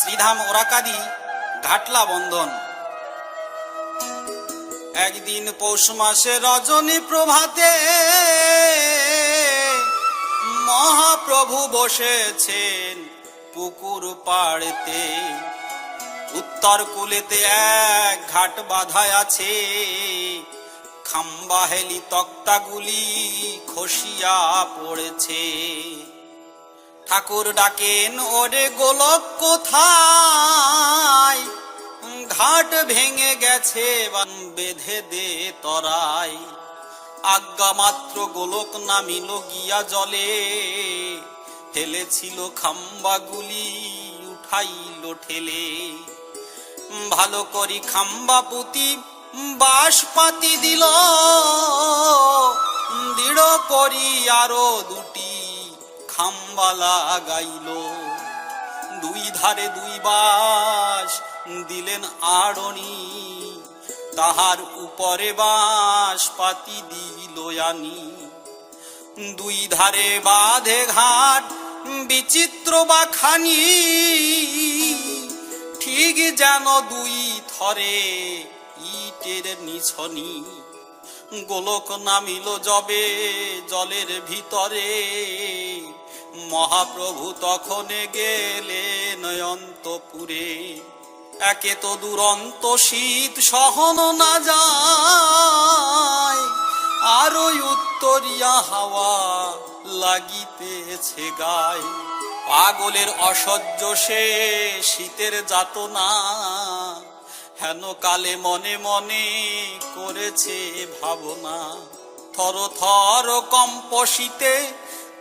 শ্রীধাম ওরাকাদি ঘাটলা বন্ধন। একদিন পৌষ মাসে রজনী প্রভাতে মহাপ্রভু বসেছেন পুকুর পাড়েতে। উত্তর কূলেতে এক ঘাট বাঁধা আছে, খাম্বা হেলি তক্তাগুলি খসিয়া পড়েছে। ঠাকুর ডাকেন, ওরে গোলক কোথায়? ঘাট ভেঙে গেছে বেঁধে দে তরাই। আজ্ঞা মাত্র গোলক নামিল গিয়া জলে, ফেলেছিল খাম্বাগুলি উঠাইল ঠেলে। ভালো করি খাম্বা পুতি বাঁশ পাতি দিল, দৃঢ় করি আরো দুটি খাম্বা লাগাইল। দুই ধারে দুই বাঁশ দিলেন আড়নি, তাহার উপরে বাঁশ পাতি দিল আনি। দুই ধারে বাঁধে ঘাট বিচিত্র বাখানি, ঠিক যেন দুই থরে ইটের নিছনি। গোলক নামিল যবে জলের ভিতরে, মহাপ্রভু তখন গেলেন অন্তপুরে। একে তো দুরন্ত শীত সহন না যায়, আর ওই উত্তরিয়া হাওয়া লাগিতেছে গায়। পাগলের অসহ্য সে শীতের যাতনা, হেন কালে মনে মনে করেছে ভাবনা। থর থর কম্প শীতে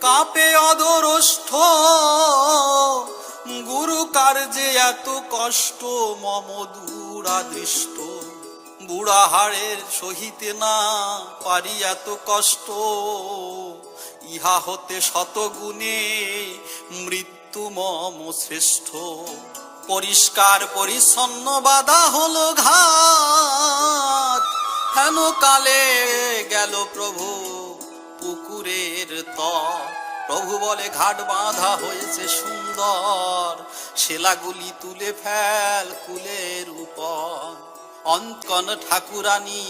কাঁপে অধরষ্ঠ, গুরু কার্যে এত কষ্ট মম দূরাদৃষ্ট। বুড়া হাড়ের সহিতে না পারি এত কষ্ট, ইহা হতে শতগুণে মৃত্যু মম শ্রেষ্ঠ। পরিষ্কার পরিচ্ছন্ন বাধা হলো ঘাট, হেন কালে গেল প্রভু পুকুরের তট। প্রভু বলে, ঘাট বাঁধা হয়েছে সুন্দর, শিলাগুলি তুলে ফেল কুলের উপর। অন্তকন ঠাকুরানী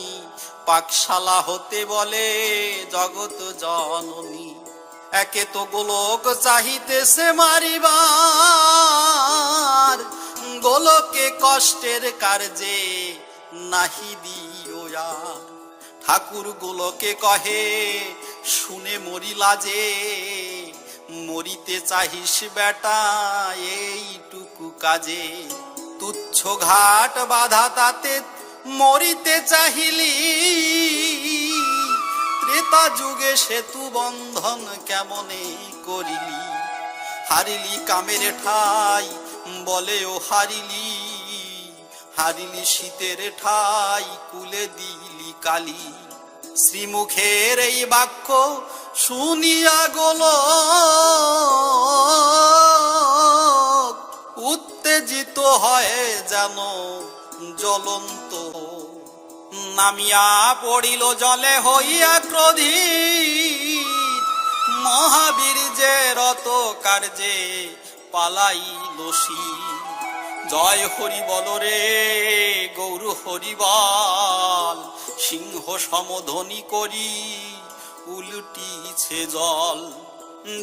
পাকশালা হতে বলে জগৎ জননী। একে তো গোলক চাহিতেছে মারিবার, গোলকে কষ্টের কার্যে নাহি দিও আর। ঠাকুর গোলকে কহে, শুনে মরি লাজে, মরিতে চাহিস বেটা এইটুকু কাজে। তুচ্ছ ঘাট বাধা তাতে মরিতে চাহিলি, ত্রেতা যুগে সেতু বন্ধন কেমনে করিলি। হারিলি কামের ঠাই বলে ও হারিলি, হারিলি শীতের ঠাই কুলে দিলি কালি। শ্রীমুখের এই বাক্য শুনিয়া গোলক উত্তেজিত হয় যেন জ্বলন্ত। নামিয়া পড়িল জলে হইয়া ক্রোধিত, মহাবীর যে রত কার্যে পালাইল শীত। জয় হরি বল রে গৌর হরি বল, সিংহ সমধ্বনি করি উল্টিছে জল।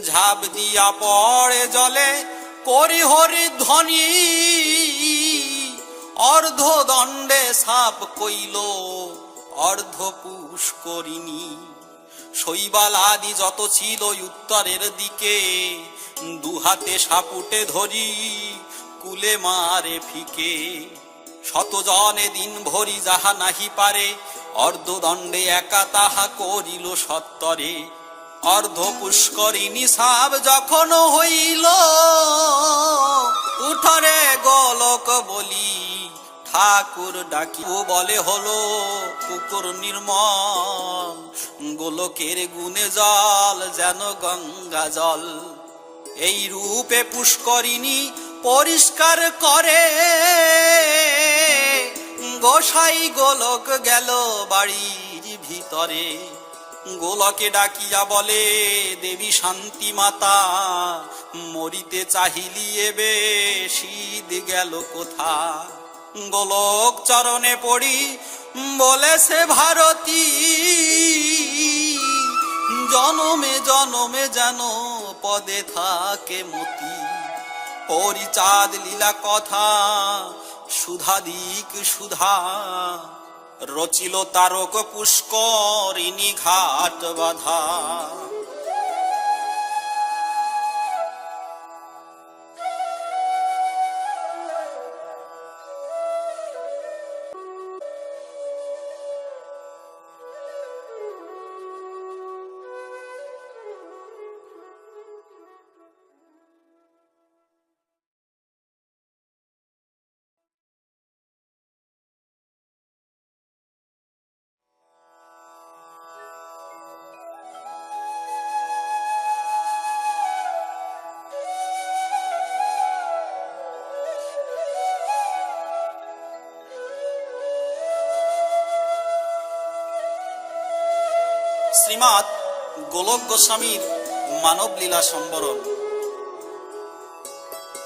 ঝাঁপ দিয়া পড়ে জলে করি হরি ধ্বনি, অর্ধ দণ্ডে সাপ কইল অর্ধ পুষ্করিণী। শৈবাল আদি যত ছিল উত্তরের দিকে, দুহাতে সাপুটে ধরি কুলে মারে ফিকে। শতজনে দিন ভরি যাহা নাহি পারে, অর্ধ দণ্ডে একা তাহা করিল সত্তরে। অর্ধ পুষ্করিণী সাপ যখন হইল, উঠরে গোলক বলি ঠাকুর ডাকি। ও বলে হলো পুকুর নির্মল, গোলকের গুণে জল যেন গঙ্গা জল। এই রূপে পুষ্করিণী পরিষ্কার করে, গোসাই গোলক গেল বাড়ির ভিতরে। গোলকে ডাকিয়া বলে, দেবী শান্তি মাতা, মরিতে চাহিলি এবে শীত গেল কোথা। গোলক চরণে পড়ি বলেছে ভারতী, জনমে জনমে যেন পদে থাকে মতি। হরিচাঁদ লীলা কথা সুধাদিক সুধা, রচিল তারক পুষ্করিণী ঘাট বাধা। শ্রীমৎ গোলক গোস্বামীর মানব লীলা সম্বরণ।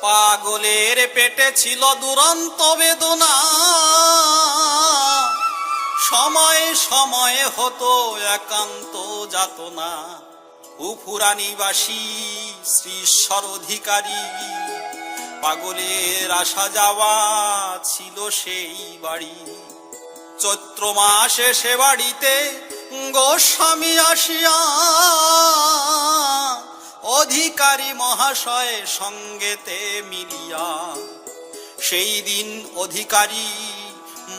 পাগলের পেটে ছিল দুরন্ত বেদনা, সময়ে সময়ে হতো একান্ত যাতনা। উফুরা নিবাসী শ্রী ঈশ্বর অধিকারী, পাগলের আসা যাওয়া ছিল সেই বাড়ি। চৈত্র মাসে সে বাড়িতে গোস্বামী আসিয়া, অধিকারী মহাশয় সঙ্গেতে মিলিয়া। সেই দিন অধিকারী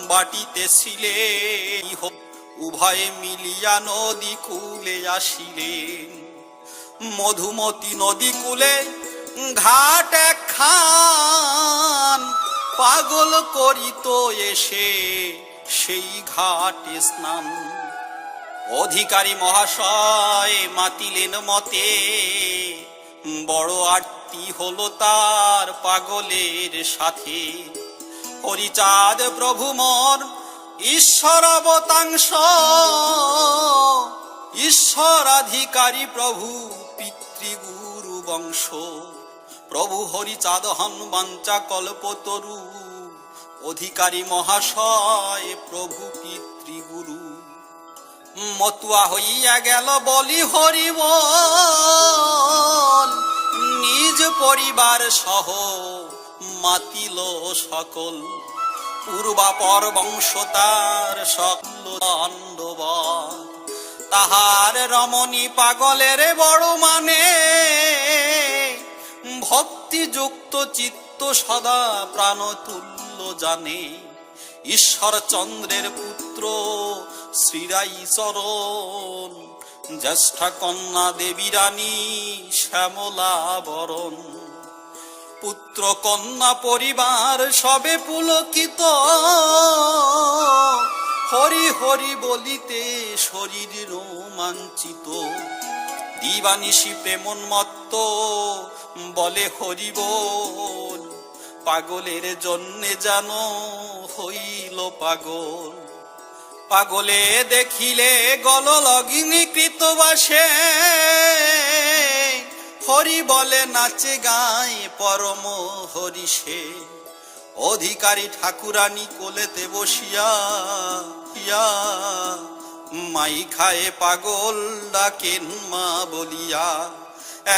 বাটিতে ছিলে, উভয়ে মিলিয়া নদী কূলে আসিলেন। মধুমতি নদী কূলে ঘাট একখান, পাগল করিত এসে সেই ঘাটে স্নান। অধিকারী মহাশয় মাতিলেন মতে, বড় আরতি হলো তার পাগলের সাথে। হরিচাঁদ প্রভু মোর ঈশ্বর অবতাংশ, ঈশ্বরাধিকারী প্রভু পিতৃগুরু বংশ। প্রভু হরিচাঁদ হন বাঞ্চা কল্পতরু, অধিকারী মহাশয় প্রভু পিতৃগুরু। মতুয়া হইয়া গেল বলি হরি বল, নিজ পরিবার সহ মাতিল সকল। পূর্বাপর বংশ তার সকল দণ্ডবৎ, তাহার রমণী পাগলের বড় মানে। ভক্তিযুক্ত চিত্ত সদা প্রাণতুল্য জানে, ঈশ্বর চন্দ্রের পুত্র শ্রীরাই চরণ। জ্যেষ্ঠা কন্যা দেবী রানী শ্যামলা বরণ। পুত্র কন্যা পরিবার সবে পুলকিত, হরি হরি বলিতে শরীর রোমাঞ্চিত। দিবানিশি প্রেমোন্মত্ত বলে হরি বল, পাগলের জন্যে যেন হইল পাগল। পাগলে দেখিলে গল লগিনী কৃতবাসে, হরি বলে নাচে গায় পরম হরিষে। অধিকারী ঠাকুরানী কোলেতে বসিয়া, মাই খায়ে পাগল ডাকেন মা বলিয়া।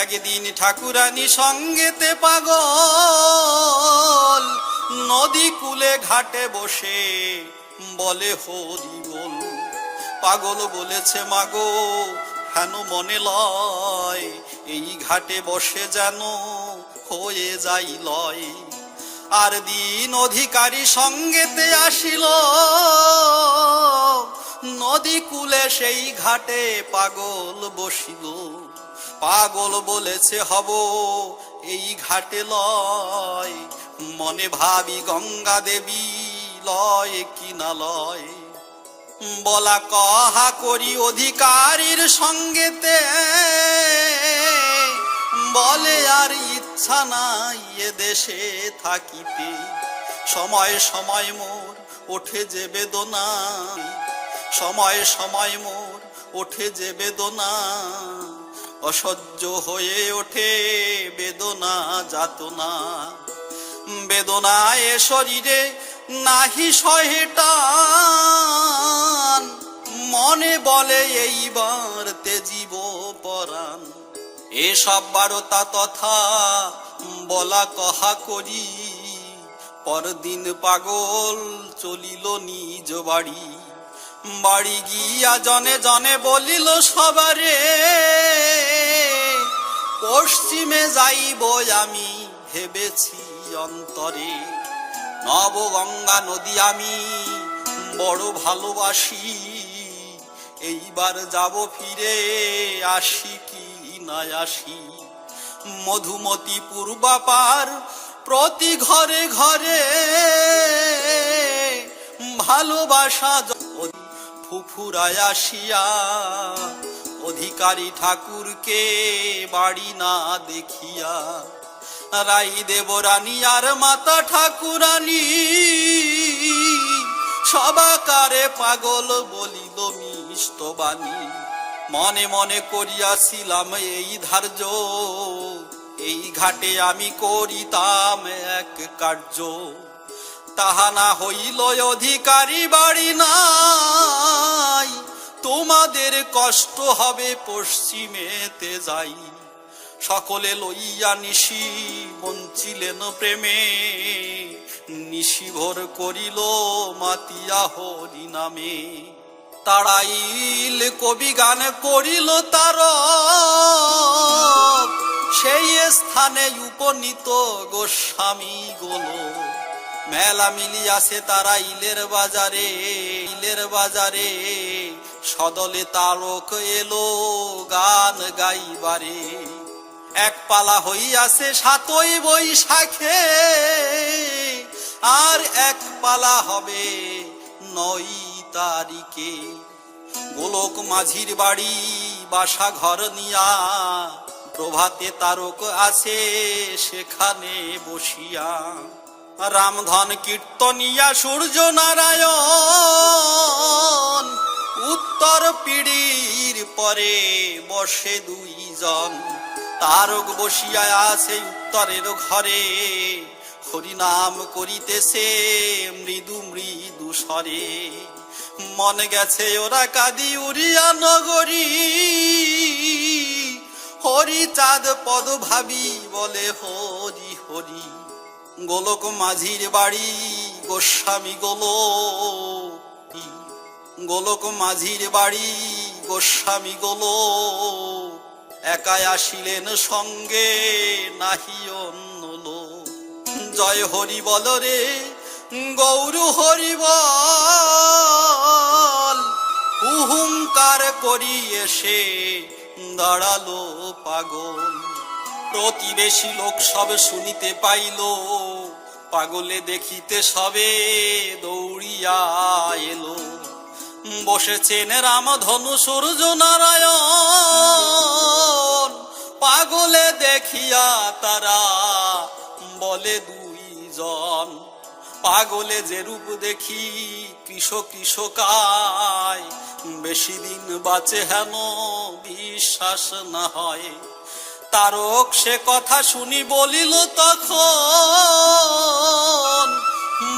একদিন ঠাকুরানী সঙ্গেতে পাগল, নদী কূলে ঘাটে বসে বলে হরি বল। পাগল বলেছে মাগো হেন মনে লয়, এই ঘাটে বসে যেন হয়ে যাই লয়। আর দিন অধিকারী সঙ্গেতে আসিল, নদী কূলে সেই ঘাটে পাগল বসিল। পাগল বলেছে হব এই ঘাটে লয়, মনে ভাবি গঙ্গা দেবী লয় কি না লয়। বলা কহা করি অধিকারীর সঙ্গেতে, বলে আর ইচ্ছা নাই এ দেশে থাকিতে। সময় সময় মোর ওঠে যে বেদনা, সময় সময় মোর ওঠে যে বেদনা, অসহ্য হয়ে ওঠে বেদনা যাতনা। বেদনায় শরীরে নাহি সহে টান, মনে বলে এইবার তেজিব পরাণ। এসব বারতা তথা বলা কহা করি, পরদিন পাগল চলিল নিজ বাড়ি। বাড়ি গিয়া জনে জনে বলিল সবারে, পশ্চিমে যাইব আমি ভেবেছি অন্তরে। নবগঙ্গা নদী আমি বড় ভালোবাসি, এইবার যাব ফিরে আসি কি না আসি। মধুমতি পূর্বাপার প্রতি ঘরে ঘরে, ভালোবাসা ফুফুরায় আসিয়া। অধিকারী ঠাকুরকে বাড়ি না দেখিয়া, রাই দেবরানী আর মাতা ঠাকুরানী সবাকারে পাগল বলিল মিষ্ট বাণী। মনে মনে করিয়াছিলাম এই ধার্য, এই ঘাটে আমি করিতাম এক কার্য। তাহা না হইল অধিকারী বাড়ি নাই, তোমাদের কষ্ট হবে পশ্চিমেতে যাই। সকলে লইয়া নিশি বঞ্চিলেন প্রেমে, নিশি ভোর করিল মাতিয়া হরি নামে। তাড়াইল কবি গান করিল তার, সেই স্থানে উপনীত গোস্বামী গোলো। মেলা মিলিয়াছে তারা ইলের বাজারে, ইলের বাজারে সদলে তারক এলো গান গাইবারে। এক পালা হইয়াছে ৭ই বৈশাখে, আর এক পালা হবে ৯ তারিখে। গোলক মাঝির বাড়ি বাসা ঘর নিয়া, প্রভাতে তারক আছে সেখানে বসিয়া। রামধন কীর্তনিয়া সূর্য নারায়ণ, উত্তর পিড়ির পরে বসে ২ জন। তারক বসিয়া আছে উত্তরের ঘরে, হরিনাম করিতেছে মৃদু মৃদু স্বরে। মন গেছে ওরা কাদি উড়িয়া নগরী, হরি চাঁদ পদ ভাবি বলে হরি হরি। গোলক মাঝির বাড়ি গোস্বামী গোলক, গোলক মাঝির বাড়ি গোস্বামী গোলক। একাই আসিলেন সঙ্গে নাহি অন্য লোক। জয় হরি বল রে গৌর হরি বল, হুহুঙ্কার করি এসে দাঁড়ালো পাগল। প্রতিবেশী লোক সব শুনিতে পাইল, পাগলে দেখিতে সবে দৌড়িয়া এলো। বসেছেন রামধনু সূর্য নারায়ণ, পাগলে দেখিয়া তারা বলে ২ জন। পাগলে যে রূপ দেখি কৃষ কৃষকায়, বেশি দিন বাঁচে হেন বিশ্বাস না হয়। তারক সে কথা শুনি বলিল তখন,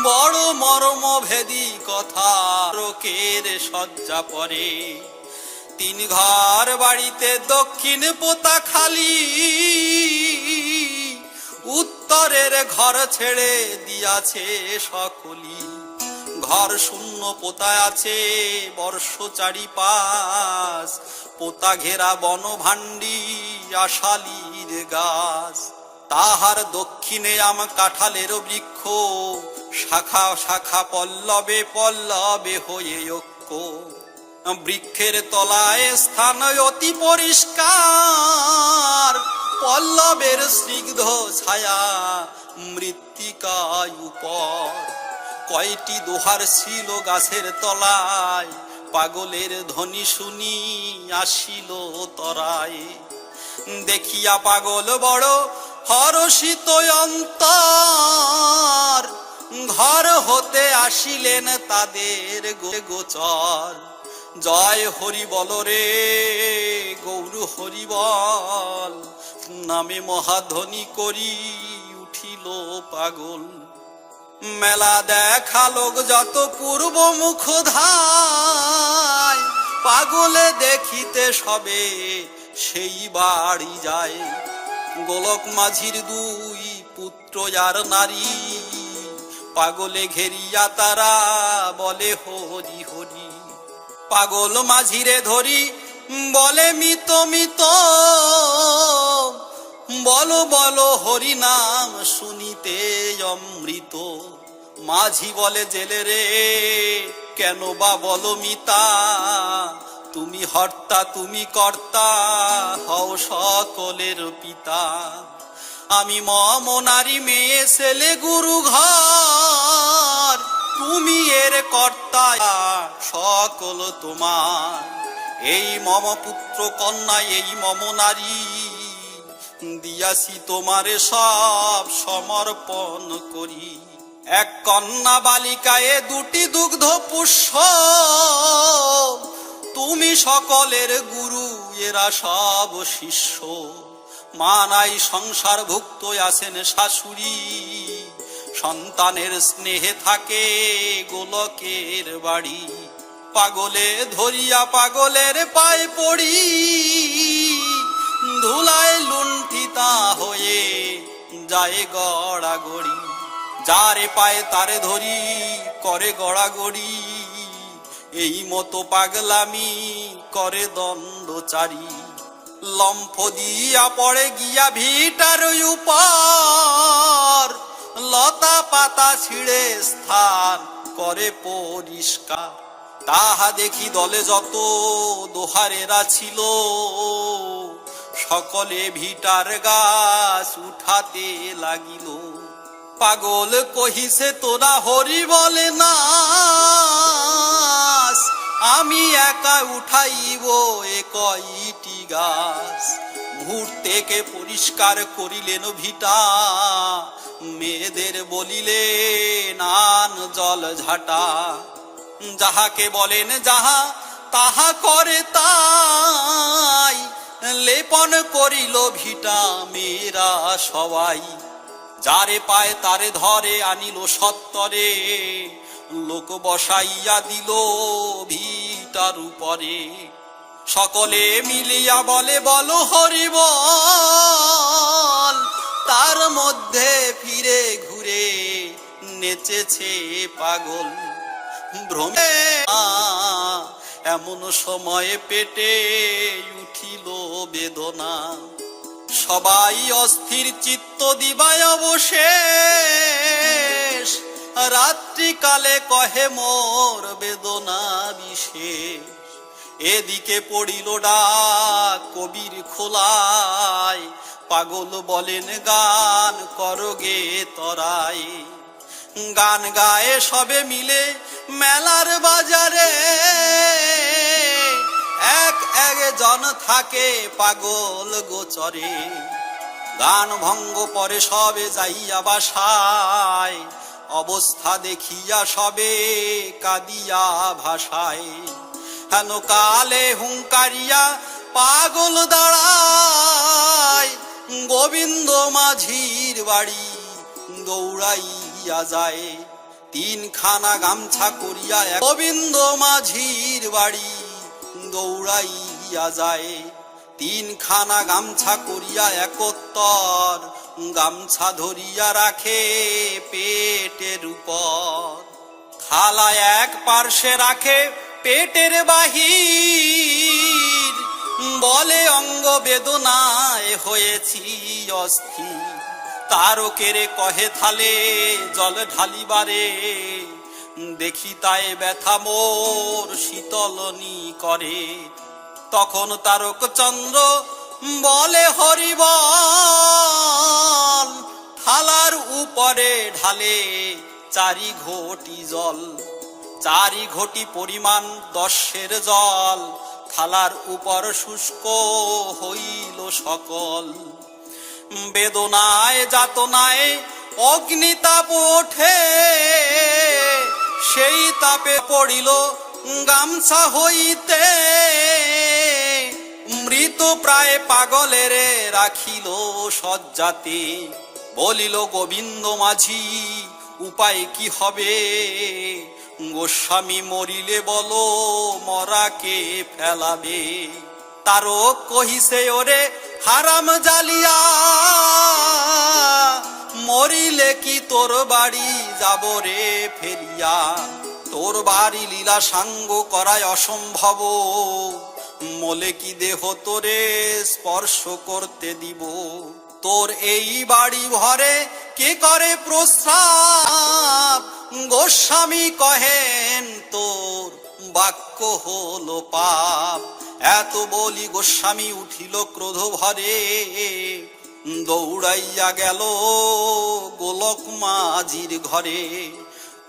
বড় মর্ম ভেদি কথা তারকের শয্যা পরে। ৩ ঘর বাড়িতে দক্ষিণ পোতা খালি, উত্তরের ঘর ছেড়ে দিয়াছে সকলি। ঘর শূন্য পোতায় আছে বর্ষ চারিপাশ, পোতা ঘেরা বনভাণ্ডি আশালির গাছ। তাহার দক্ষিণে আম কাঁঠালের বৃক্ষ, শাখা শাখা পল্লবে পল্লবে হয়ে ঐক্য। বৃক্ষের তলায় স্থান অতি পরিষ্কার, পল্লবের স্নিগ্ধ ছায়া মৃত্তিকায় উপর। কয়টি দোহার ছিল গাছের তলায়, পাগলের ধ্বনি শুনি আসিল তরায়। দেখিয়া পাগল বড় হরষিত অন্তর, ঘর হতে আসিলেন তাদের গোচর। জয় হরি বল রে গৌর হরি বল, নামে মহাধ্বনি করি উঠিল পাগল। মেলা দেখা লোক যত পূর্ব মুখ ধায়, পাগলে দেখিতে সবে সেই বাড়ি যায়। গোলক মাঝির দুই পুত্র আর নারী, পাগলে ঘেরিয়া তারা বলে হরি হরি। পাগল মাঝিরে ধরি বলে মিত মিত, বলো বলো হরি নাম শুনিতে অমৃত। মাঝি বলে জেলে রে কেন বা বলো মিতা, তুমি হর্তা তুমি কর্তা হও সকলের পিতা। আমি মম নারী মেয়ে ছেলে গুরু ঘর, তুমি এর কর্তা সকল তোমার। এই মম পুত্র কন্যা এই মম নারী, দিয়াছি তোমারে সব সমর্পণ করি। এক কন্যা বালিকায় দুটি দুগ্ধ পুষ্য, তুমি সকলের গুরু এরা সব শিষ্য। মা নাই সংসার ভুক্ত আছেন শাশুড়ি, সন্তানের স্নেহে থাকে গোলকের বাড়ি। পাগলে ধরিয়া পাগলের পায়ে পড়ি, ধুলায় লুণ্ঠিতা হয়ে যায় গড়াগড়ি। যারে পায়ে তারে ধরি করে গড়াগড়ি, এই মতো পাগলামি করে দণ্ডচারী। লম্ফ দিয়া পড়ে গিয়া ভিটার উপর, লতা পাতা ছিঁড়ে স্থান করে পরিষ্কার। তাহা দেখি দলে যত দোহারেরা ছিল, সকলে ভিটার গাছ উঠাতে লাগিল। পাগল কহিছে তোরা হরি বলে না, আমি একা উঠাইব এ কয়টি গাছ। মুহূর্তেকে পরিষ্কার করিলেন ভিটা, মেয়েদের বলিলেন আন জল ঝাঁটা। যাহাকে বলেন যাহা তাহা করে তাই, লেপন করিল ভিটা মেয়েরা সবাই। যারে পায় তারে ধরে আনিল সত্তরে, লোক বসাইয়া দিল ভিটার উপরে। সকলে মিলিয়া বলে বলো হরি বল, তার মধ্যে ফিরে ঘুরে নেচেছে পাগল। ভ্রমে এমন সময়ে পেটে উঠিল বেদনা, সবাই অস্থির চিত্ত দিবায় অবশেষ। রাত্রিকালে কহে মোর বেদনা বিশেষ, এদিকে পড়িল ডাক কবির খোলায়। পাগল বলেন গান করগে তরাই, গান গায়ে সবে মিলে মেলার বাজারে। এক জন থাকে পাগল গোচরে, গান ভঙ্গ পরে সবে যাইয়া বাসায়। অবস্থা দেখিয়া সবে কাঁদিয়া ভাষায়, হেন কালে হুঙ্কারিয়া পাগল দাঁড়ায়। গোবিন্দ মাঝির বাড়ি দৌড়াইয়া যায়, তিনখানা গামছা করিয়া গোবিন্দ মাঝির বাড়ি দৌড়াইয়া যায়। তিনখানা গামছা করিয়া একত্তর, গামছা ধরিয়া রাখে পেটের উপর। থালা এক পার্শ্বে রাখে পেটের বাহির, বলে অঙ্গ বেদনায় হয়েছি অস্থির। তারকেরে কহে থালে জল ঢালিবারে, দেখি তাই ব্যথা মোর শীতলনি করে। তখন তারক চন্দ্র বলে হরি বল, থালার উপরে ঢালে 4 ঘটি জল। 4 ঘটি পরিমাণ 10 জল, থালার উপর শুষ্ক হইল সকল। বেদনায় যাতনায় অগ্নিতাপ ওঠে, সেই তাপে পড়িল গামছা হইতে মৃত প্রায় পাগলের রাখিল শয্যাতে। বলিল গোবিন্দ মাঝি উপায় কি হবে, গোস্বামী মরিলে বলো মরাকে ফেলাবে। তারক কহিছে ওরে হারাম জালিয়া, মরিলে কি তোর বাড়ি যাব রে ফেলিয়া। তোর বাড়ি লীলা সাঙ্গ করায় অসম্ভব, মলে কি দেহ তোরে স্পর্শ করতে দিব। তোর এই বাড়ি ভরে কে করে প্রস্রাব, গোস্বামী কহেন তোর বাক্য হলো পাপ। এত বলি গোস্বামী উঠিল ক্রোধ ভরে, দৌড়াইয়া গেল গোলক মাঝির ঘরে।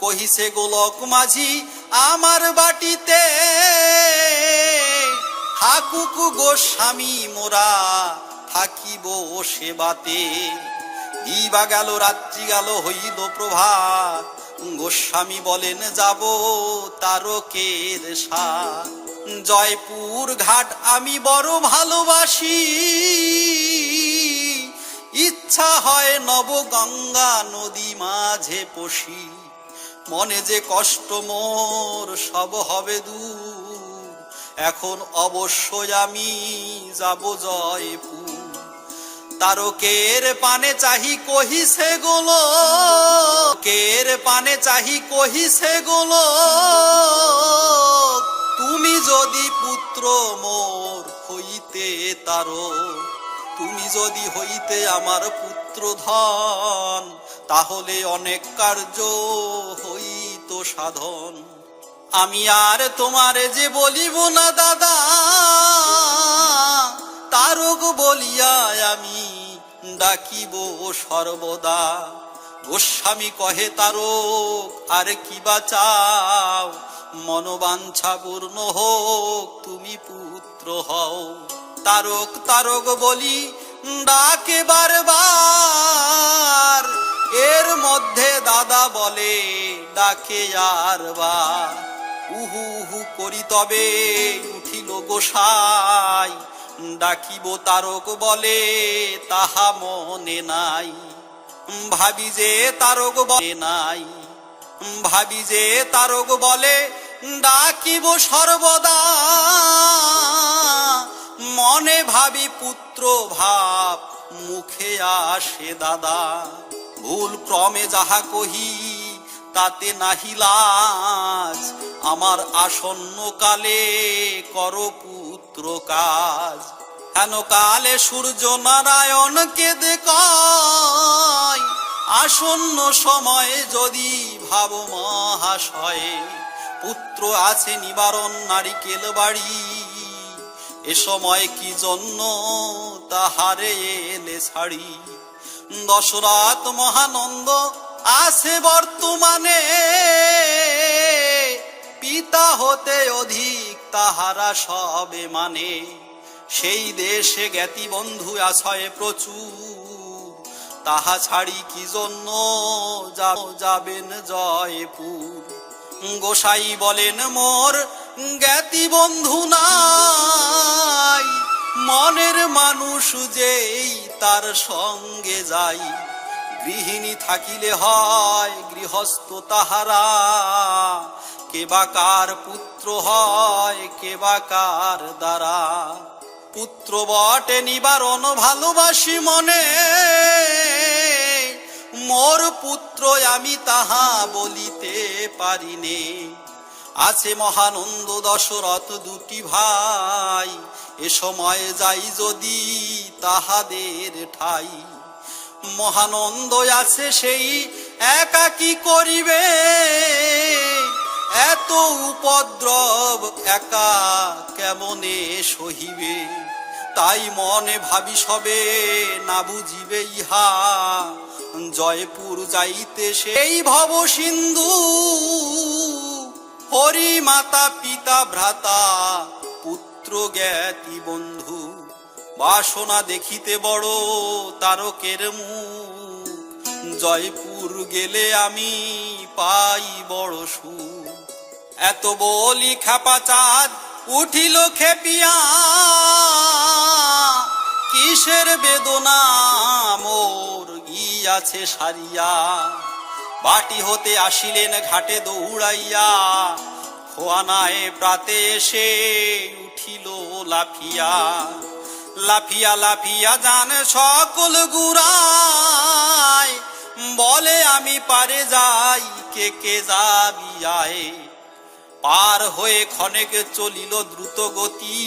কহিছে গোলক মাঝি আমার বাটিতে, থাকুক গোস্বামী মোরা থাকিব সেবাতে। দিবা গেল রাত্রি গেল হইল প্রভাত, গোস্বামী বলেন যাব তারকের সাথ। জয়পুর ঘাট আমি বড় ভালোবাসি, ইচ্ছা হয় নব গঙ্গা নদী মাঝে পশি। মনে যে কষ্ট মোর সব হবে দূর, এখন অবশ্যই আমি যাব জয়পুর। তারকের পানে চাহি কহিছে গোলক, কের পানে চাহি কহিছে গোলক, তুমি যদি পুত্র মোর হইতে তারক, তুমি যদি হইতে আমার পুত্র ধন, তাহলে অনেক কার্য হইত সাধন। আমি আর তোমারে যে বলিব না দাদা, তারক বলিয়া আমি ডাকিব সর্বদা। গোস্বামী কহে তারক আর কি বা চাও, মনোবাঞ্ছা পূর্ণ হোক তুমি পুত্র হও। তারক তারক বলি ডাকে বারবার, এর মধ্যে দাদা বলে ডাকে আর বার। উহু উহু করি তবে উঠিল গোসাই, ডাকিব তারক বলে তাহা মনে নাই। ভাবি যে তারক বলে নাই, ভাবি যে তারক বলে ডাকিব সর্বদা। মনে ভাবি পুত্র ভাব মুখে আসে দাদা। ভুল ক্রমে যাহা কহি তাতে নাহি লাজ, আমার আসন্ন কালে কর পুত্র কাজ। হেন কালে সূর্য নারায়ণকে দেখায়, আসন্ন সময়ে যদি ভাব মহাশয়ে। পুত্র আছে নিবারণ নারিকেল বাড়ি, এ সময় কি জন্য তাহারে এলে ছাড়ি। দশরথ মহানন্দ আছে বর্তমানে, পিতা হতে অধিক তাহারা সবে মানে। সেই দেশে জ্ঞাতি বন্ধু আছয় প্রচুর, তাহা ছাড়ি কি জন্য যাবেন জয়পুর। গোসাই বলেন মোর জ্ঞাতি বন্ধু নাই, মনের মানুষ যেই তার সঙ্গে যাই। গৃহিণী থাকিলে হয় গৃহস্থ তাহারা, কে বা কার পুত্র হয় কে বা কার দ্বারা। পুত্র বটে নিবারণ ভালোবাসি মনে, মোর পুত্র আমি তাহা বলিতে পারিনে। আছে মহানন্দ দশরথ দুটি ভাই, এ সময় যাই যদি তাহাদের ঠাই। মহানন্দ আছে সেই একা কি করিবে, এত উপদ্রব একা কেমনে সহিবে। তাই মনে ভাবি সবে না বুঝিবে ইহা, জয়পুর যাইতে সেই ভব সিন্ধু। হরি মাতা পিতা ভ্রাতা পুত্র জ্ঞাতি বন্ধু, বাসনা দেখিতে বড় তারকের মুখ। জয়পুর গেলে আমি পাই বড় সুখ, এত বলি খাপা চাঁদ উঠিল খেপিয়া, কিসের বেদনা মোর গিয়াছে সারিয়া। বাটি হতে আসিলেন ঘাটে দৌড়াইয়া, খোয়ানায় প্রাতে এসে উঠিল লাফিয়া। লাফিয়া লাফিয়া যান সকল গুড়ায়, বলে আমি পারে যাই, কে কে যাবি আয়। পার হয়ে ক্ষণেক চলিল দ্রুত গতি,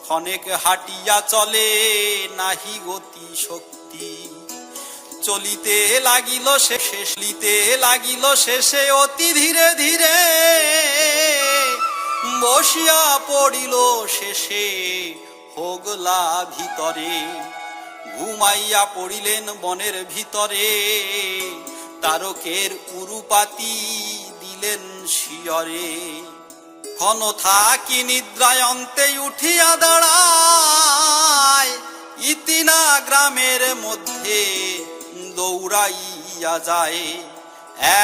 ক্ষণেক হাঁটিয়া চলে নাহি গতি শক্তি। চলিতে লাগিল শেষে, চলিতে লাগিল শেষে অতি ধীরে ধীরে, বসিয়া পড়িল শেষে হোগলা ভিতরে। ঘুমাইয়া পড়িলেন বনের ভিতরে, তারকের উরুপাতি দিলেন শিয়রে। ক্ষণ থাকি নিদ্রায় অন্তে উঠিয়া দাঁড়ায়, ইতিনা গ্রামের মধ্যে দৌড়াইয়া যায়।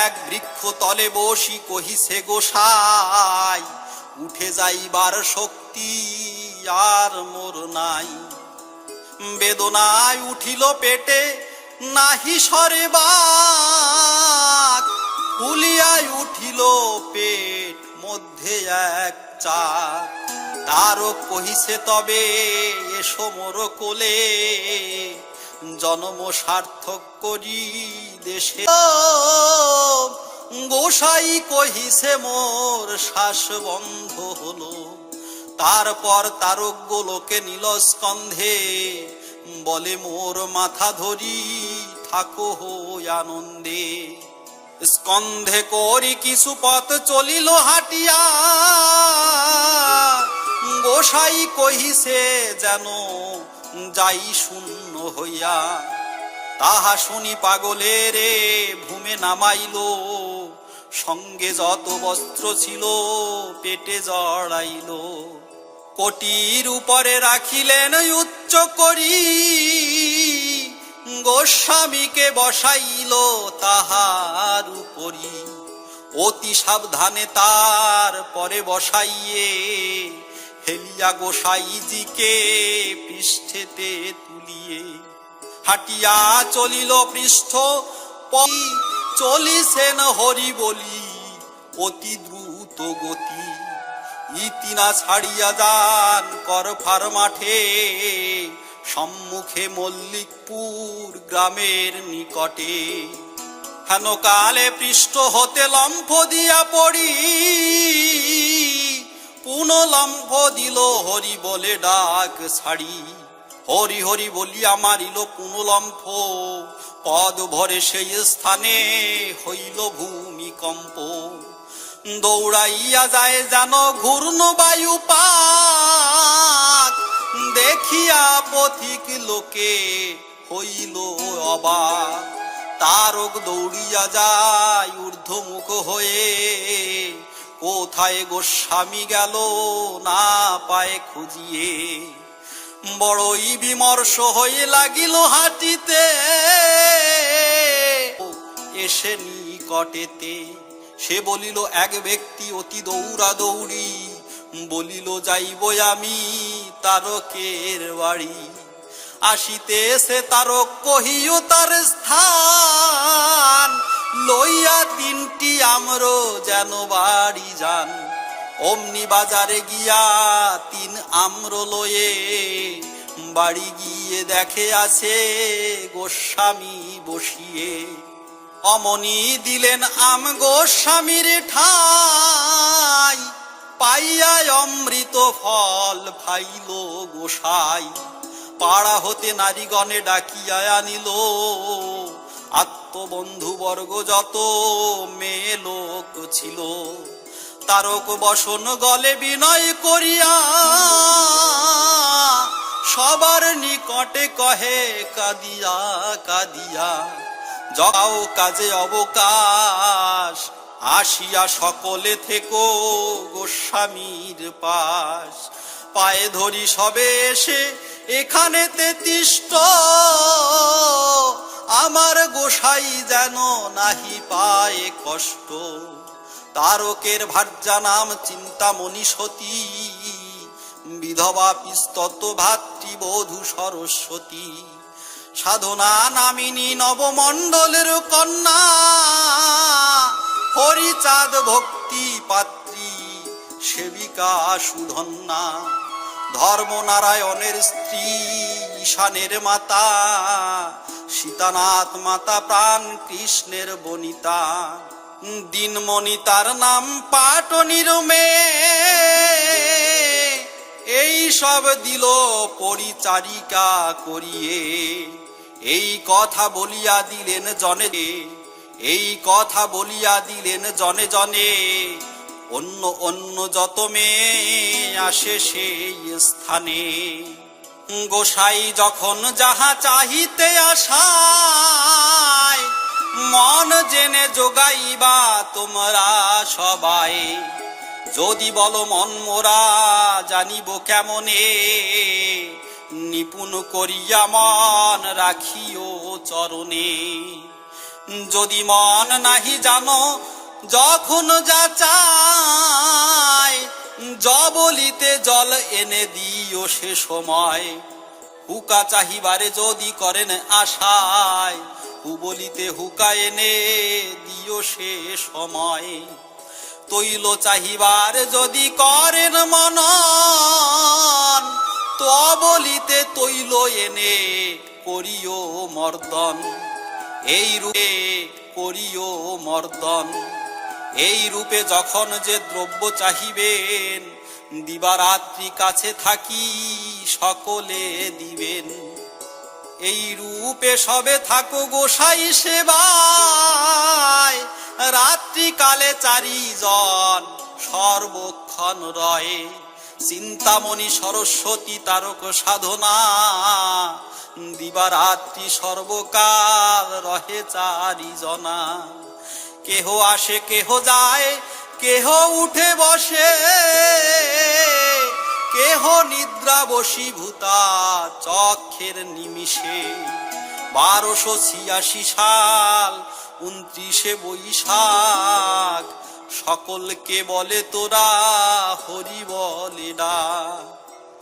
এক বৃক্ষ তলে বসি কহিছে গোসাই, উঠে যাইবার শক্তি আর মোর নাই। বেদনায় উঠিল পেটে নাহি সরে বাক, ফুলিয়ায় উঠিল পেট মধ্যে এক চাক। তারক কহিছে তবে এসো মোর কোলে, জন্ম সার্থক করি দেশে। গোসাই কহিছে মোর শ্বাস বন্ধ হলো। তারপর তারক গোলকে নিল স্কন্ধে, বলে মোর মাথা ধরি থাকো হই আনন্দে। স্কন্ধে করি কিছু পথ চলিল হাঁটিয়া, গোসাই কহিছে যেন যাই শূন্য হইয়া। তাহা শুনি পাগলের ভূমে নামাইল, সঙ্গে যত বস্ত্র ছিল পেটে জড়াইল। কোটির উপরে রাখিলেন উচ্চ করি, গোস্বামীকে বসাইল তাহার উপরি। অতি সাবধানে তার পরে বসাইয়ে, হেলিয়া গোসাইজিকে পৃষ্ঠেতে তুলিয়ে। হাঁটিয়া চলিল পৃষ্ঠ চলিছেন হরি বলি অতি দ্রুত গতি। ইতিনা ছাড়িয়া যান করফার মাঠে, সম্মুখে মল্লিকপুর গ্রামের নিকটে। হেন কালে পৃষ্ঠ হতে লম্ফ দিয়া পড়ি, পুন লম্ফ দিল হরি বলে ডাক ছাড়ি। হরি হরি বলিয়া মারিল পুনলম্ফ, পদ ভরে সেই স্থানে হইল ভূমিকম্প। দৌড়াইয়া যায় যেন ঘূর্ণ বায়ু পাক, দেখিয়া পথিক লোকে হইল অবাক। তারক দৌড়িয়া যায় ঊর্ধ্বমুখ হয়ে, কোথায় গোস্বামী গেল না পায় খুঁজিয়ে। বড়ই বিমর্ষ হয়ে লাগিল হাঁটিতে, এসে নিকটেতে সে বলিল এক ব্যক্তি অতি দৌড়া দৌড়ি, বলিল যাইব আমি তারকের বাড়ি। আসিতেছে তারক কহিও তার স্থান, লইয়া তিনটি আম্র যেন বাড়ি যান। অমনি বাজারে গিয়া তিন আম্র লয়ে, বাড়ি গিয়ে দেখে আছে গোস্বামী বসিয়ে। অমনি দিলেন আম গোস্বামীর ঠাই, পাইয়া অমৃত ফল ফাইল গোসাই। পাড়া হতে নারীগণে ডাকিয়া আনিল, আত্মবন্ধু বর্গ যত মেয়ে লোক ছিল। তারক বসন গলে বিনয় করিয়া, সবার নিকটে কহে কাঁদিয়া কাঁদিয়া, যাও কাজে অবকাশ, আসিয়া সকলে থেকো গোস্বামীর পাশ। পায়ে ধরি সবে এসে এখানেতে তিষ্ঠ, আমার গোসাই যেন নাহি পায় কষ্ট। তারকের ভার্যা নাম চিন্তামণি সতী, বিধবা পিস্তত ভাতৃবধূ সরস্বতী, সাধনা নামিনী নবমণ্ডলের কন্যা, হরিচাঁদ ভক্তি পাত্রী সেবিকা সুধন্যা, ধর্মনারায়ণের স্ত্রী ঈশানের মাতা, সীতানাথ মাতা প্রাণ কৃষ্ণের বনিতা, দিনমণি তার নাম পাটনির মেয়ে, এই সব দিল পরিচারিকা করিয়ে, এই কথা বলিয়া দিলেন জনে, এই কথা বলিয়া দিলেন জনে জনে, অন্য অন্য যত মেয়ে আসে সেই স্থানে। গোসাই যখন যাহা চাহিতে আসায়, মন জেনে যোগাইবা তোমরা সবাই, যদি বলো মন মোরা জানিব কেমনে, নিপুণ করিয়া মন রাখিও চরণে। যদি মন নাহি জানো যখন যা চায়, জবলিতে জল এনে দিও সে সময়, হুকা চাহিবারে যদি করেন আশায়, হুবলিতে হুকা এনে দিও সে সময়, তৈল চাহিবার যদি করেন মনন, তবলিতে তৈল এনে করিও মর্দন, এই রূপে করিও মর্দন। এই রূপে যখন যে দ্রব্য চাহিবেন, দিবারাত্রি কাছে থাকি সকলে দিবেন, এই রূপে সবে থাকো গোসাই সেবায়, রাত্রি কালে চারিজন সর্বক্ষণ রয়ে, চিন্তামণি সরস্বতী তারক সাধনা, দিবারাত্রি সর্বকাল রহে চারিজনা। কেহ আসে কেহ যায়, কেহ উঠে বসে, কেহ নিদ্রা বশীভূতা চক্ষের নিমিষে। 1286 সাল 29 বৈশাখ, সকলকে বলে তোরা হরি বলে ডাক।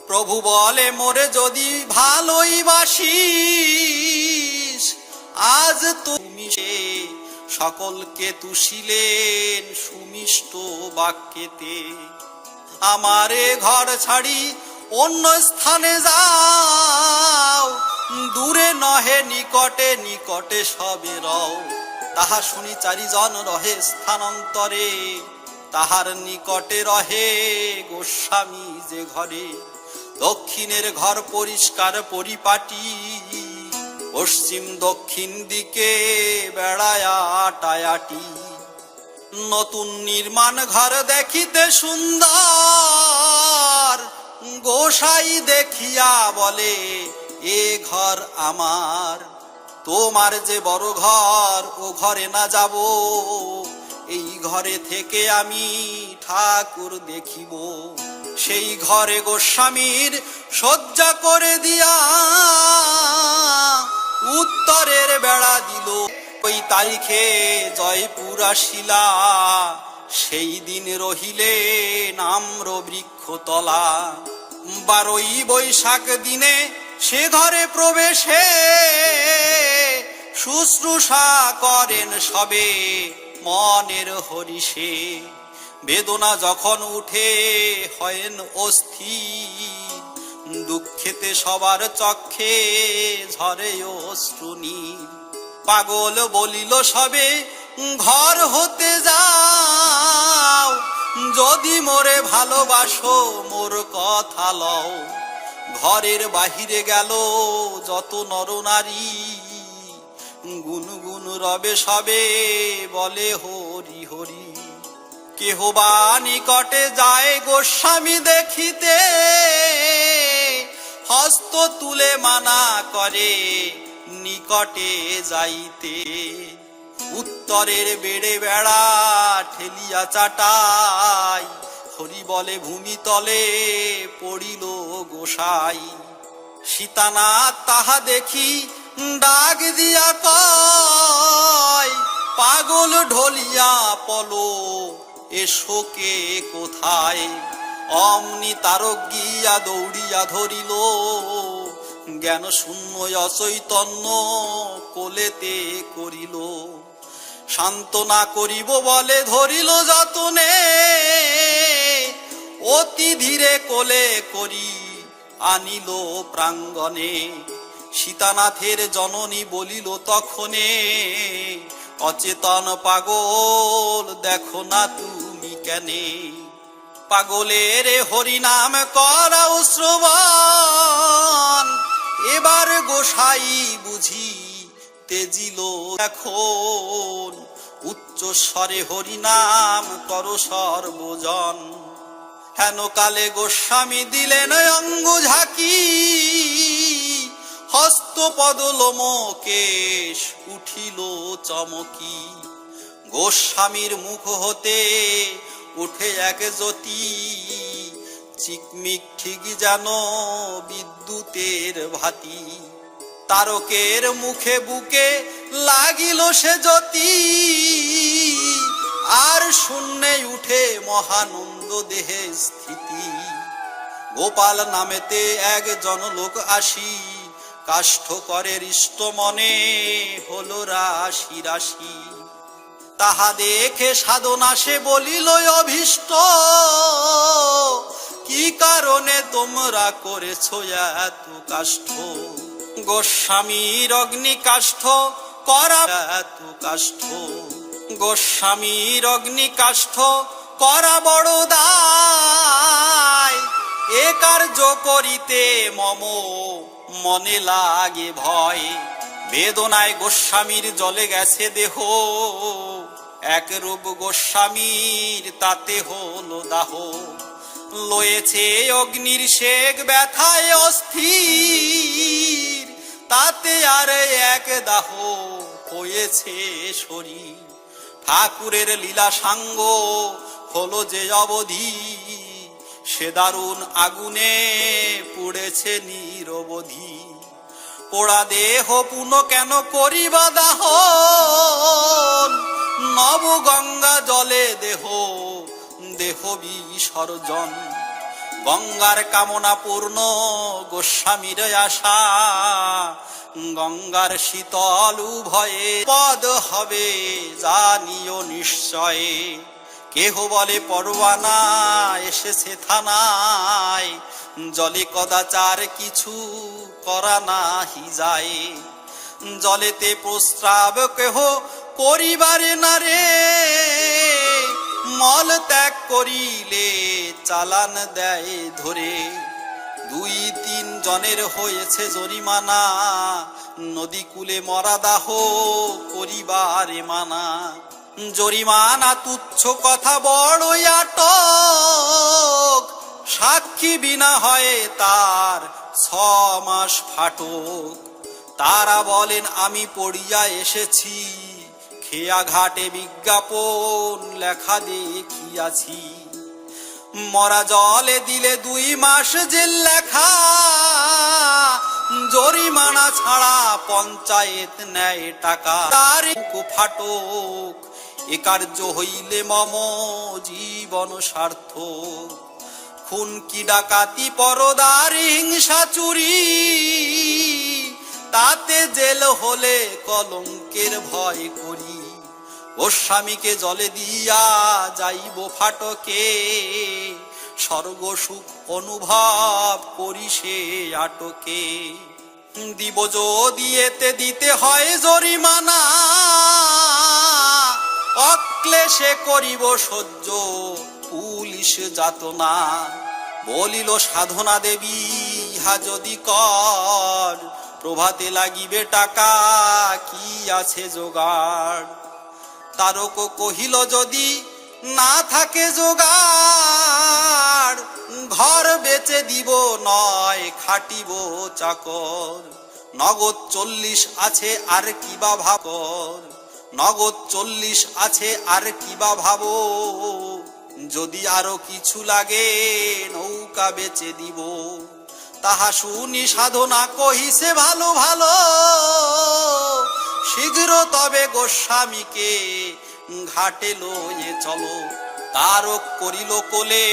প্রভু বলে মোরে যদি ভালোই বাসিস, আজ তুমি সকলকে তুষিলেন সুমিষ্ট বাক্যেতে। আমারে ঘর ছাড়ি অন্য স্থানে যাও, দূরে নহে নিকটে নিকটে সবে রও। তাহা শুনি চারিজন রহে স্থানান্তরে, তাহার নিকটে রহে গোস্বামী যে ঘরে। দক্ষিণের ঘর পরিষ্কার পরিপাটি, পশ্চিম দক্ষিণ দিকে বেড়ায়া টায়াটি। নতুন নির্মাণ ঘর দেখিতে সুন্দর, গোসাই দেখিয়া বলে এ ঘর আমার। তোমার যে বড় ঘর ও ঘরে না যাব, এই ঘরে থেকে আমি ঠাকুর দেখিব। সেই ঘরে গোস্বামীর শয্যা করে দিয়া উত্তরের বেড়া দিল। ওই তারিখে জয়পুর আসিলা, সেই দিন রহিলে নাম্র বৃক্ষতলা। 12ই বৈশাখ দিনে সে ঘরে প্রবেশে, শুশ্রূষা করেন সবে মনের হরিষে। বেদনা যখন উঠে হয়েন অস্থির, দুঃখেতে সবার চক্ষে ঝরে অশ্রুনীর। পাগল বলিল সবে ঘর হতে যাও, যদি মোরে ভালোবাসো মোর কথা লও। ঘরের বাহিরে গেল যত নরনারী, গুনগুন রবে সবে বলে হরি হরি। কেহ বা নিকটে যায় গোস্বামী দেখিতে, হস্ত তুলে মানা করে নিকটে যাইতে। উত্তরের বেড়ে বেড়া ঠেলিয়া চাটাই, হরি বলে ভূমিতলে পড়িল গোসাই। সীতানাথ তাহা দেখি ডাক দিয়া কয়, পাগল ঢলিয়া পলো এসো কে কোথায়। অমনি তারক গিয়া দৌড়িয়া ধরিল, জ্ঞান শূন্য অচৈতন্য কোলেতে করিল। সান্ত্বনা করিব বলে ধরিল যতনে, অতি ধীরে কোলে করি আনিল প্রাঙ্গণে। সীতানাথের জননী বলিল তখনে, অচেতন পাগল দেখো না তুমি কেনে। পাগলের হরিনাম করাও শ্রবণ, এবার গোসাই বুঝি তেজিল এখন। উচ্চ স্বরে হরিনাম করো সর্বজন। হেন কালে গোস্বামী দিলেন অঙ্গু ঝাঁকি, হস্ত পদল কেশ উঠিল চমকি। গোস্বামীর মুখ হতে উঠে এক জ্যোতি, চিকমিক ঠিক যেন বিদ্যুতের ভাতি। তারকের মুখে বুকে লাগিল সে জ্যোতি, আর শূন্যে উঠে মহানন্দ দেহে স্থিতি। গোপাল নামেতে একজন লোক আসি, কাষ্ঠ করে হৃষ্ট মনে হল রাশি রাশি। তাহা দেখে সাধনা সে বলিল অভীষ্ট, কি কারণে তোমরা করেছ এত কাষ্ঠ। গোস্বামীর অগ্নি কাষ্ঠ করা এত কাষ্ঠ, গোস্বামীর অগ্নি কাষ্ঠ করা বড় দায়। এ কার্য করিতে মম মনে লাগে ভয়। বেদনায় গোস্বামীর জলে গেছে দেহ, এক রূপ গোস্বামীর তাতে হলো দাহ। লয়েছে অগ্নির শেক ব্যথায় অস্থির, তাতে আর এক দাহ হয়েছে শরীর। ঠাকুরের লীলা সাঙ্গ হলো যে অবধি, সে দারুণ আগুনে পুড়েছে নিরবধি। পোড়া দেহ পুন কেন করিবা দাহন, নব গঙ্গা জলে দেহ দেহ বিসর্জন। গঙ্গার কামনা পূর্ণ গোস্বামীর আশা, গঙ্গার শীতল উভয়ে পদ হবে জানিও নিশ্চয়ে। কেহ বলে পরোয়ানা এসেছে থানায়, জলে কদাচার কিছু করা নাহি যায়। জলেতে প্রস্রাব কেহ করিবারে না রে, মল ত্যাগ করিলে চালান দেয় ধরে। 2-3 জনের হয়েছে জরিমানা, নদী কূলে মরা দাহ করিবারে মানা। জরিমানা তুচ্ছ কথা বড়ই আটক, সাক্ষী বিনা হয় তার 6 মাস ফাটক। তারা বলেন আমি পড়িয়া এসেছি, খেয়া ঘাটে বিজ্ঞাপন লেখা দেখিয়াছি। মরা জলে দিলে 2 মাস জেল লেখা, জরিমানা ছাড়া পঞ্চায়েত নেয় টাকা। তার ফাটক এ কার্য হইলে মম জীবন সার্থক। খুন কি ডাকাতি পরদার হিংসা চুরি, তাতে জেল হলে কলঙ্কের ভয় করি। গোস্বামীকে জলে দিয়া যাইব ফাটকে, স্বর্গ সুখ অনুভব করি সে আটকে। দিব যদি এতে দিতে হয় জরিমানা, অক্লেশে করিব সহ্য পুলিশ যাতনা। বলিল সাধনা দেবী ইহা যদি কর, প্রভাতে লাগিবে টাকা কি আছে জোগাড়। তারক কহিল যদি না থাকে জোগাড়, ঘর বেচে দিব নয় খাটিব চাকর। নগদ 40 আছে আর কিবা ভাবর, নগদ 40 আছে আর কিবা ভাবো। যদি আরো কিছু লাগে নৌকা বেচে দিব। তাহা শুনি সাধনা কহিছে ভালো ভালো, শীঘ্র তবে গোস্বামীকে ঘাটে লয়ে চলো। তারক করিল কোলে,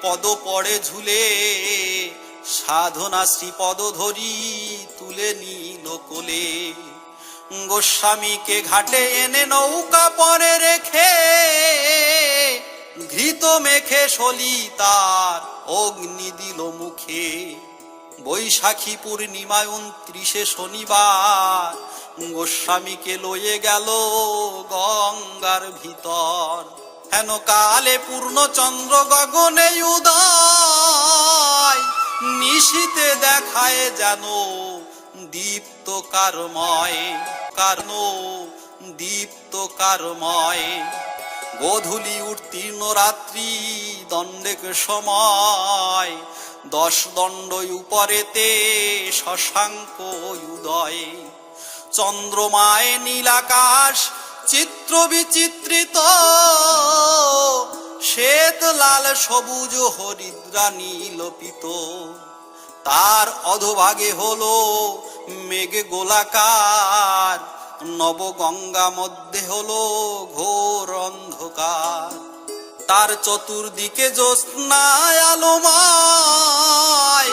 পদ পড়ে ঝুলে, সাধনা শ্রীপদ ধরি তুলে নিল কোলে। গোস্বামীকে ঘাটে এনে নৌকা পরে রেখে, ঘৃত মেখে সলি তার অগ্নি দিল মুখে। বৈশাখী পূর্ণিমায় 29শে শনিবার, গোস্বামীকে লয়ে গেল গঙ্গার ভিতর। হেন কালে পূর্ণচন্দ্র গগনে উদয়, নিশীতে দেখায় যেন দীপ্ত কারময়, কারণ দীপ্ত কারময়। গোধূলি উত্তীর্ণ রাত্রি দণ্ডেক সময়, 10 দণ্ড উপরেতে শশাঙ্ক উদয়। চন্দ্রমায় নীলাকাশ চিত্র বিচিত্রিত, শ্বেত লাল সবুজ হরিদ্রা নীলপিত। তার অধোভাগে হলো মেঘ গোলাকার, নবগঙ্গা মধ্যে হলো ঘোর অন্ধকার। তার চতুর্দিকে জ্যোৎস্নায় আলোময়,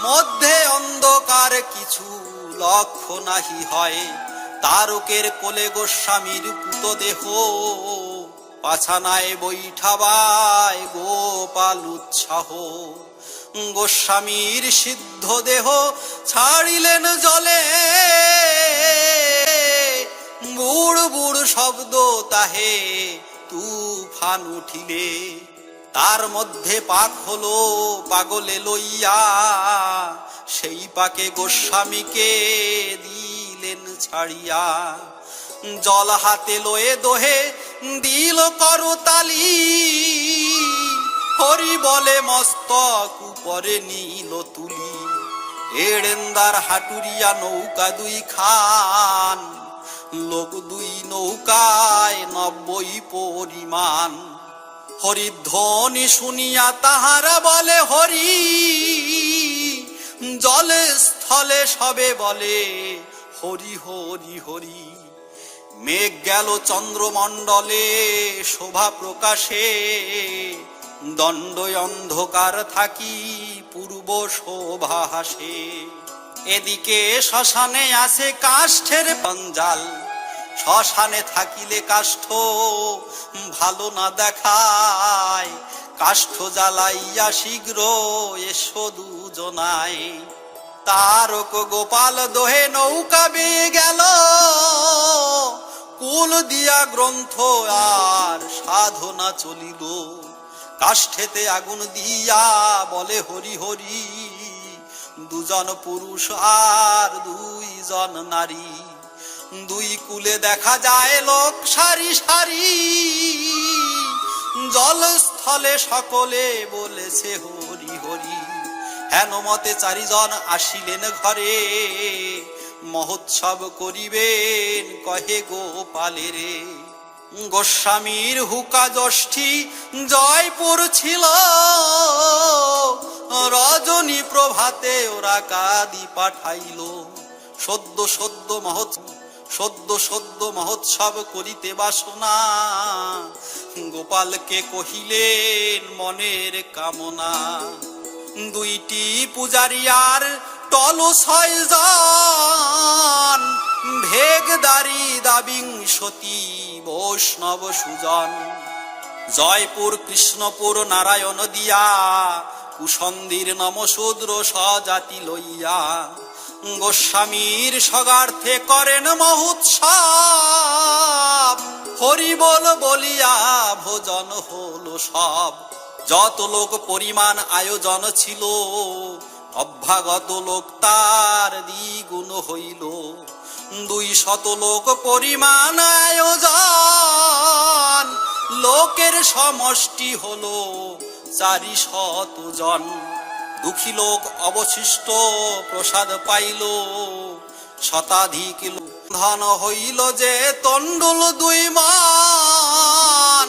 মধ্যে অন্ধকার কিছু লক্ষ্য নাহি হয়। তারকের কোলে গোস্বামীর পুত দেহ, পাছানায় বৈঠাবায় গোপাল উৎসাহ। গোস্বামীর সিদ্ধ দেহ ছাড়িলেন জলে, বুড় বুড় শব্দ তাহে তুফান উঠিলে। তার মধ্যে পাক হলো পাগলে লইয়া, সেই পাকে গোস্বামীকে দিলেন ছাড়িয়া। জল হাতে লয়ে দোহে দিল করতালি, হরি বলে মস্তক উপরে নীল তুলি। এড়েন্দার হাটুরিয়া নৌকা 2 খান, লোক 2 নৌকায় 90 পরিমাণ। হরিধ্বনি শুনিয়া তাহারা বলে হরি, জলে স্থলে সবে বলে হরি হরি হরি। মেঘ গেল চন্দ্রমণ্ডলে শোভা প্রকাশে, দণ্ড অন্ধকার থাকি পূর্ব শোভা হাসে। এদিকে শ্মশানে আসে কাষ্ঠের পঞ্জাল, শ্মশানে থাকিলে কাষ্ঠ ভালো না দেখায়। কাষ্ঠ জ্বালাইয়া শীঘ্র এসো দুজনায়। তারক গোপাল দোহে নৌকা বেয়ে গেল, কুল দিয়া গ্রন্থ আর সাধনা চলিল। কাষ্ঠেতে আগুন দিয়া বলে হরি হরি, 2 জন পুরুষ আর 2 জন নারী। 2 কুলে দেখা যায় লোক সারি সারি, জল স্থলে সকলে বলেছে হরি হরি। হেন মতে 4 জন আসিলেন ঘরে, মহোৎসব করিবেন কহে গোপালেরে। গোস্বামীর হুকা জ্যৈষ্ঠী জয়পুর ছিল, রজনী প্রভাতে ওরা কাদি পাঠাইল। সদ্য সদ্য মহোৎসব করিতে বাসনা, গোপালকে কহিলেন মনের কামনা। 2টি পূজারিয়ার টল 6 জন, ভেগদারি দাবিংশতি বৈষ্ণব সুজন। জয়পুর কৃষ্ণপুর নারায়ণ দিয়া, কুসন্দির নমশূদ্র স্বজাতি লইয়া। গোস্বামীর সগার্থে করেন মহোৎসব, হরি বল বলিয়া ভোজন হলো সব। যত লোক পরিমাণ আয়োজন ছিল, অভ্যাগত লোক তার দ্বিগুণ হইল। 200 লোক পরিমাণ আয়োজন, লোকের সমষ্টি হলো 400 জন। দুঃখী লোক অবশিষ্ট প্রসাদ পাইল, শতাধিক ধন হইল যে তণ্ডুল 2 মান।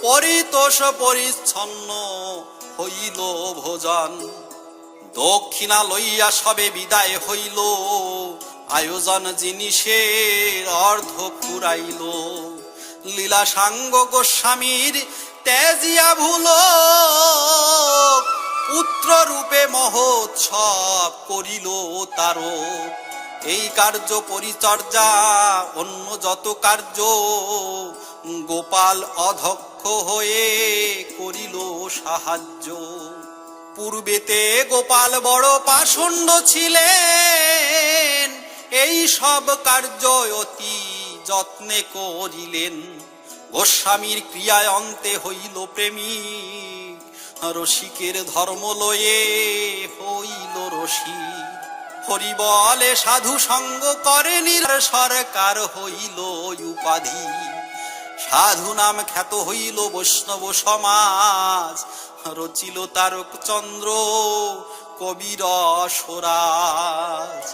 পরিতোষ পরিচ্ছন্ন হইল ভোজন, দক্ষিণা লইয়া সবে বিদায় হইল। আয়োজন জিনিসের অর্ধ ফুরাইল। লীলা সাঙ্গ গোস্বামীর ত্যাজিয়া ভুলো পুত্র রূপে মহোৎসব করিল তারো। এই কার্য পরিচর্যা অন্য যত কার্য গোপাল অধক্ষ হয়ে করিল সাহায্য। পূর্বেতে গোপাল বড় পাষণ্ড ছিলেন, এই সব কার্য অতি যত্নে করিলেন। গোস্বামীর ক্রিয়ায় অন্তে হইল প্রেমিক, রসিকের ধর্ম লয়ে হইল রসিক। হরি বলে সাধু সঙ্গ করে সরকার হইল উপাধি। সাধু নাম খ্যাত হইল বৈষ্ণব সমাজ, রচিল তারক চন্দ্র কবির স্বরাজ।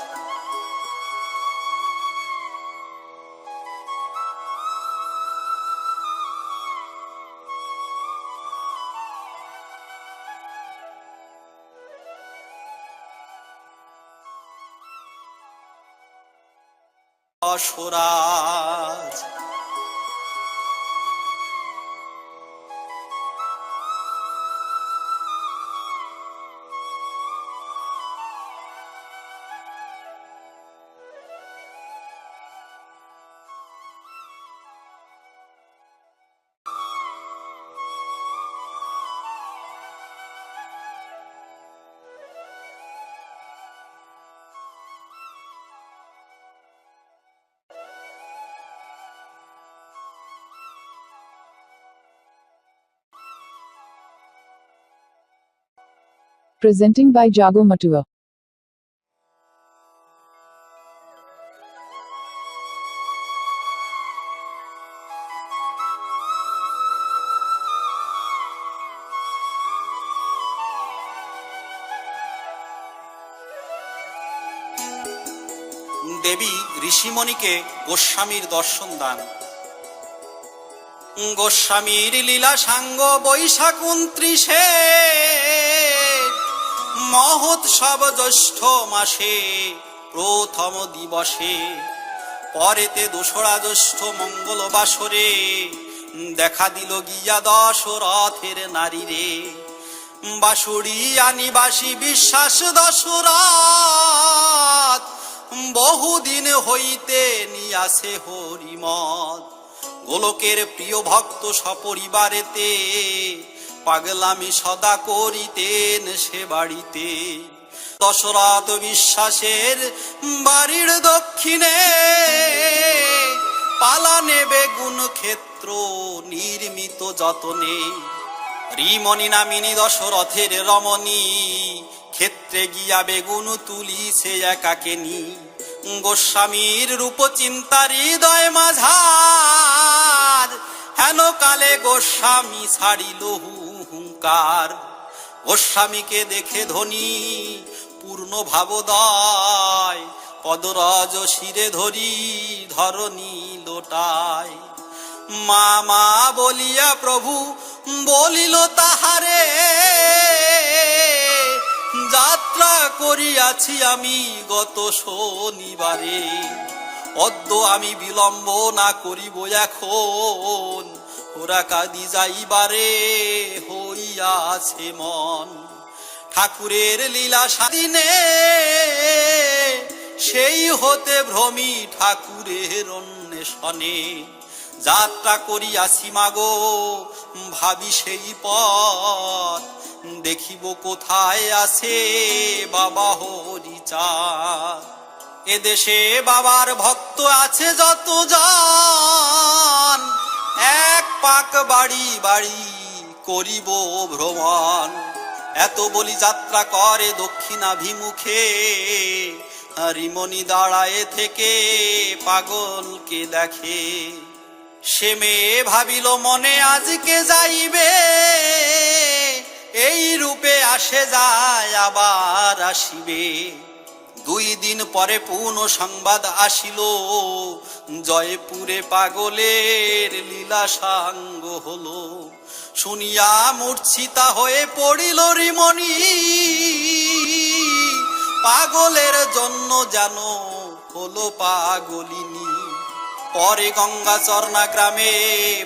স্বরাজ Presenting by Jago Matua. দেবী ঋষিমণিকে গোস্বামীর দর্শন দান। গোস্বামীর লীলা সাঙ্গ বৈশাখ 29-এ মহোৎসব জ্যৈষ্ঠ মাসে প্রথম দিবসে। পরেতে 2রা জ্যৈষ্ঠ মঙ্গল বাসরে দেখা দিল গিয়া দশরথের নারী রে। বাসুড়ি আনিবাসী বিশ্বাস দশরথ, বহুদিন হইতে নিয়াছে হরিমত। গোলকের প্রিয় ভক্ত সপরিবারেতে পাগলামি সদা করিতেন সে বাড়িতে। দশরথ বিশ্বাসের বাড়ির দক্ষিণে পালানে বেগুন ক্ষেত্র নির্মিত যতনে। রিমণি নামিনী দশরথের রমণী, ক্ষেত্রে গিয়া বেগুন তুলিছে একাকেনি। গোস্বামীর রূপ চিন্তার হৃদয় মাঝার, হেন কালে গোস্বামী ছাড়িল হুঙ্কার। গোস্বামীকে দেখে ধনী পূর্ণ ভাবোদয়, পদরজ শিরে ধরি ধরণী লোটায়। মা মা বলিয়া প্রভু বলিল তাহারে, যাত্রা করিয়াছি আমি গত শনিবারে। অদ্য আমি বিলম্ব না করিব এখন, ওরা কাঁদি যাইবারে হইয়াছে মন। ঠাকুরের লীলা স্বাধীনে সেই হতে ভ্রমি ঠাকুরের অন্বেষণে। যাত্রা করিয়াছি মাগো ভাবি সেই পথ, দেখিব কোথায় আছে বাবা হরিচাঁদ। এদেশে বাবার ভক্ত আছে যত জন, এক পাক বাড়ি বাড়ি করিব ভ্রমণ। এত বলি যাত্রা করে দক্ষিণাভিমুখে, রিমণি দাঁড়ায় থেকে পাগলকে দেখে। সে মেয়ে ভাবিল মনে আজকে যাইবে, এই রূপে আসে যায় আবার আসিবে। 2 দিন পরে পুনঃ সংবাদ আসিল, জয়পুরে পাগলের লীলা সাঙ্গ হলো। শুনিয়া মূর্ছিতা হয়ে পড়িল রিমণি, পাগলের জন্য যেন হলো পাগলিনী। পরে গঙ্গা চরণা গ্রামে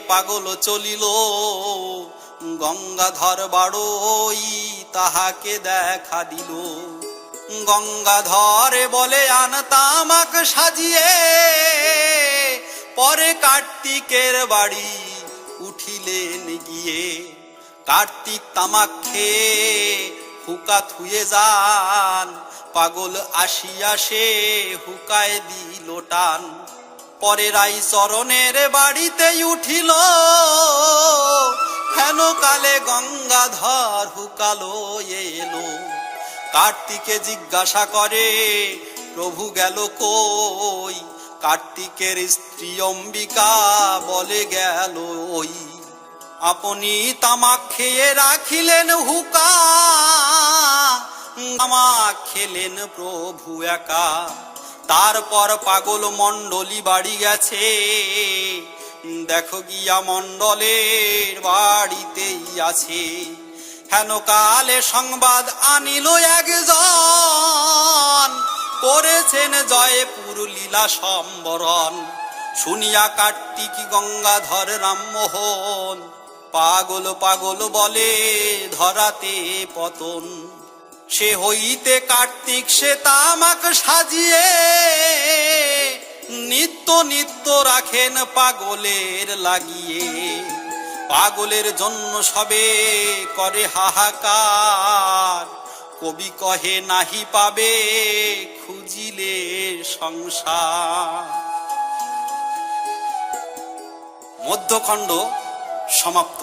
পাগল চলিল, গঙ্গাধর বাড়ই তাহাকে দেখা দিল। গঙ্গাধরে বলে আন তামাক সাজিয়ে, পরে কার্তিকের বাড়ি উঠিলেন গিয়ে। কার্তিক তামাক খেয়ে হুকা থুয়ে যান, পাগল আসিয়া সে হুকায় দিল টান। পরে রাইচরণের বাড়িতে উঠিল, হেন কালে গঙ্গাধর হুকালো এলো। কার্তিকে জিজ্ঞাসা করে প্রভু গেল কই? কার্তিকের স্ত্রী অম্বিকা বলে গেল ওই। আপনি তামাক খেয়ে রাখিলেন হুকা, তামাক খেলেন প্রভু একা। তারপর পাগল মণ্ডলী বাড়ি গেছে, দেখো গিয়া মণ্ডলের বাড়িতেই আছে। হেন কালে সংবাদ আনিল একজন, করেছেন জয়পুর লীলা সম্বরণ। শুনিয়া কার্তিক গঙ্গাধর রামমোহন, পাগল পাগল বলে ধরাতে পতন। সে হইতে কার্তিক সে তামাক সাজিয়ে, নিত্য নিত্য রাখেন পাগলের লাগিয়ে। পাগলের জন্য সবে করে হাহাকার, কবি কহে নাহি পাবে খুঁজিলে সংসার। মধ্যখণ্ড সমাপ্ত।